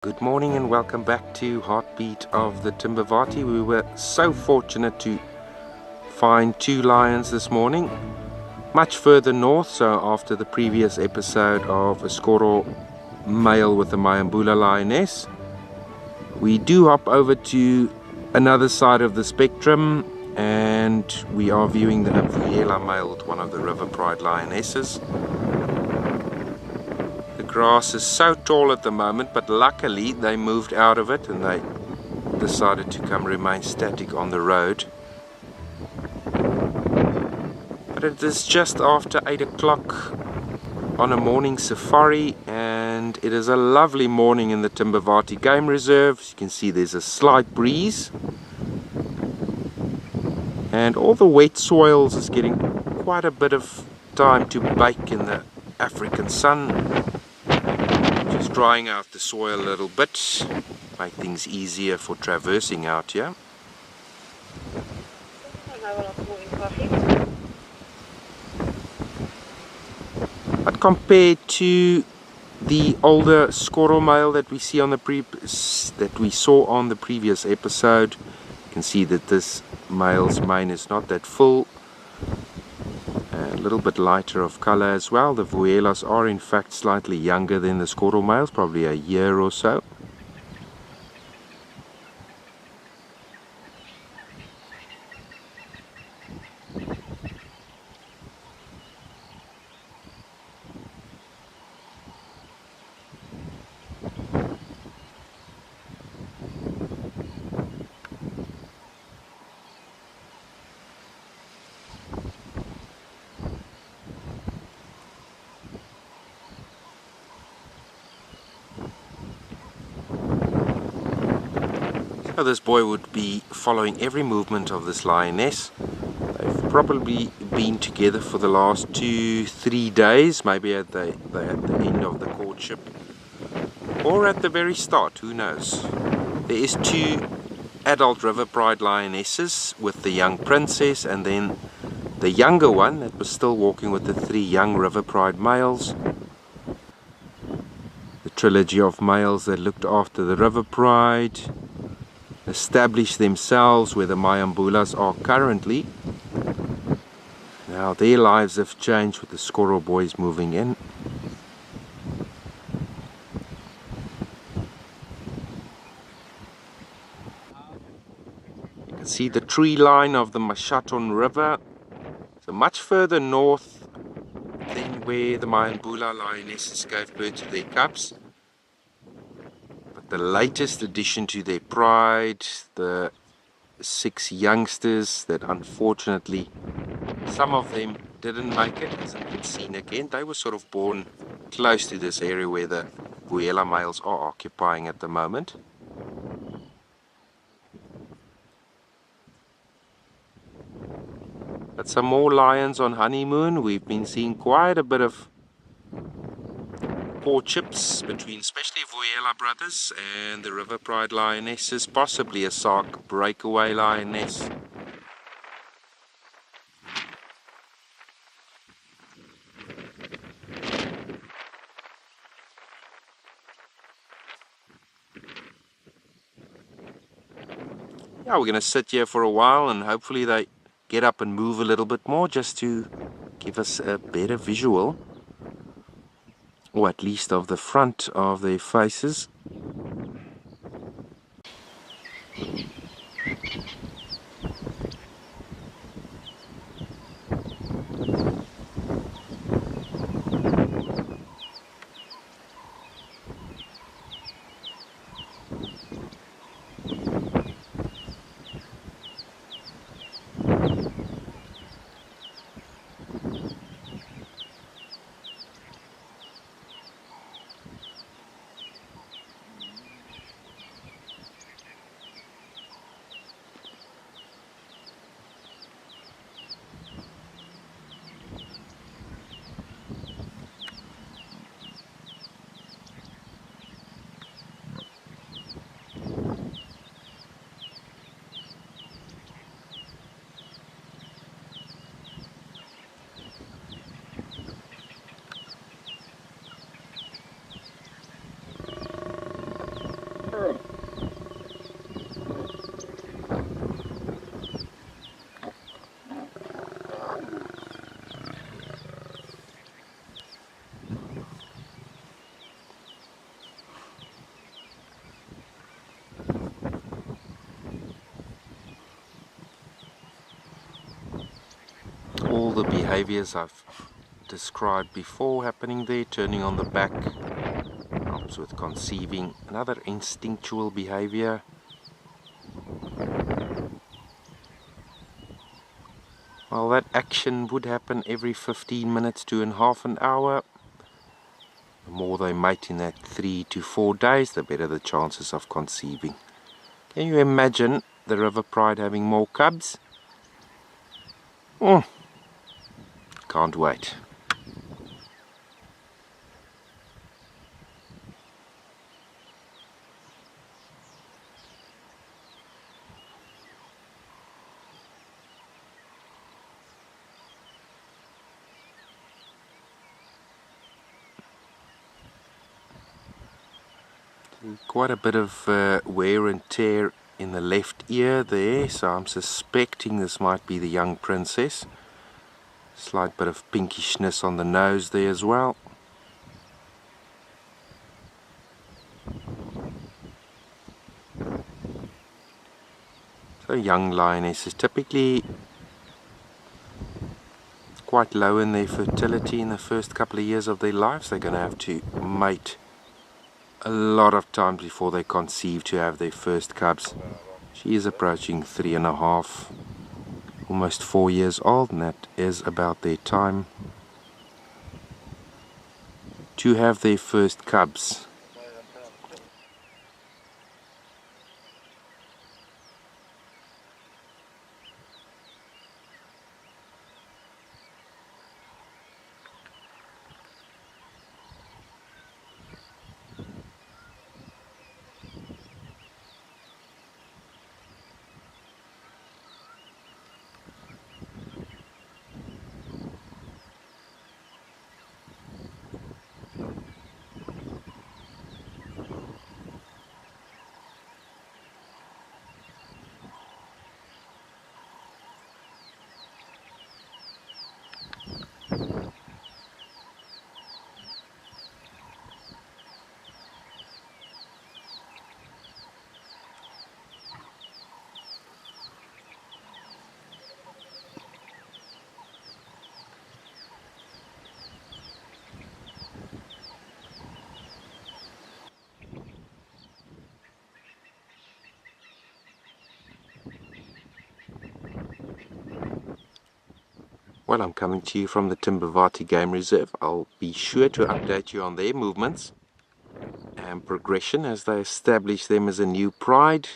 Good morning and welcome back to Heartbeat of the Timbavati. We were so fortunate to find two lions this morning, much further north. So after the previous episode of a Skoro male with a Mayambula lioness, we do hop over to another side of the spectrum and we are viewing the Vuyela male with one of the River Pride lionesses. The grass is so tall at the moment, but luckily they moved out of it and they decided to come remain static on the road. But it is just after 8 o'clock on a morning safari, and it is a lovely morning in the Timbavati Game Reserve. As you can see, there's a slight breeze and all the wet soils is getting quite a bit of time to bake in the African sun. Just drying out the soil a little bit, make things easier for traversing out here. But compared to the older Skoro male that we see on the saw on the previous episode, you can see that this male's mane is not that full. A little bit lighter of color as well. The Vuyelas are in fact slightly younger than the Skoro males, probably a year or so. So this boy would be following every movement of this lioness. They've probably been together for the last 2-3 days, maybe at the end of the courtship or at the very start, who knows. There is two adult River Pride lionesses with the young princess, and then the younger one that was still walking with the three young River Pride males. The trilogy of males that looked after the River Pride, established themselves where the Mayambulas are currently. Now their lives have changed with the Skoro boys moving in. You can see the tree line of the Mashaton River. So much further north than where the Mayambula lionesses gave birth to their cubs. But the latest addition to their pride, the 6 youngsters that unfortunately some of them didn't make it, hasn't been seen again. They were sort of born close to this area where the Vuyela males are occupying at the moment. But some more lions on honeymoon. We've been seeing quite a bit of courtships between especially Vuyela brothers and the River Pride lionesses, possibly a Sark breakaway lioness. Yeah, we're going to sit here for a while and hopefully they get up and move a little bit more just to give us a better visual, or at least of the front of their faces. All the behaviors I've described before happening there, turning on the back, helps with conceiving. Another instinctual behavior. Well, that action would happen every 15 minutes to in half an hour. The more they mate in that 3 to 4 days, the better the chances of conceiving. Can you imagine the River Pride having more cubs? Can't wait. Quite a bit of wear and tear in the left ear there, so I'm suspecting this might be the young princess. Slight bit of pinkishness on the nose there as well. So young lionesses typically quite low in their fertility in the first couple of years of their lives. They're going to have to mate a lot of times before they conceive to have their first cubs. She is approaching 3.5, almost 4 years old, and that is about their time to have their first cubs. Well, I'm coming to you from the Timbavati Game Reserve. I'll be sure to update you on their movements and progression as they establish them as a new pride,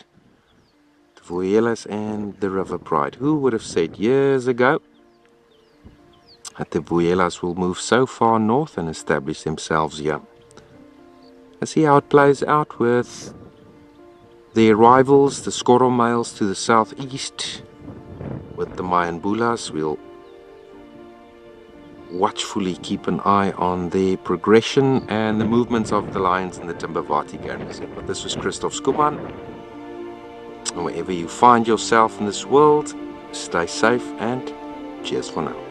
the Vuyelwas and the River Pride. Who would have said years ago that the Vuyelwas will move so far north and establish themselves here? Let's see how it plays out with their rivals, the Skoro males to the southeast. With the Mayambulas, we'll watchfully keep an eye on their progression and the movements of the lions in the Timbavati Game Reserve. But this was Christoph Skuman. And wherever you find yourself in this world, stay safe and cheers for now.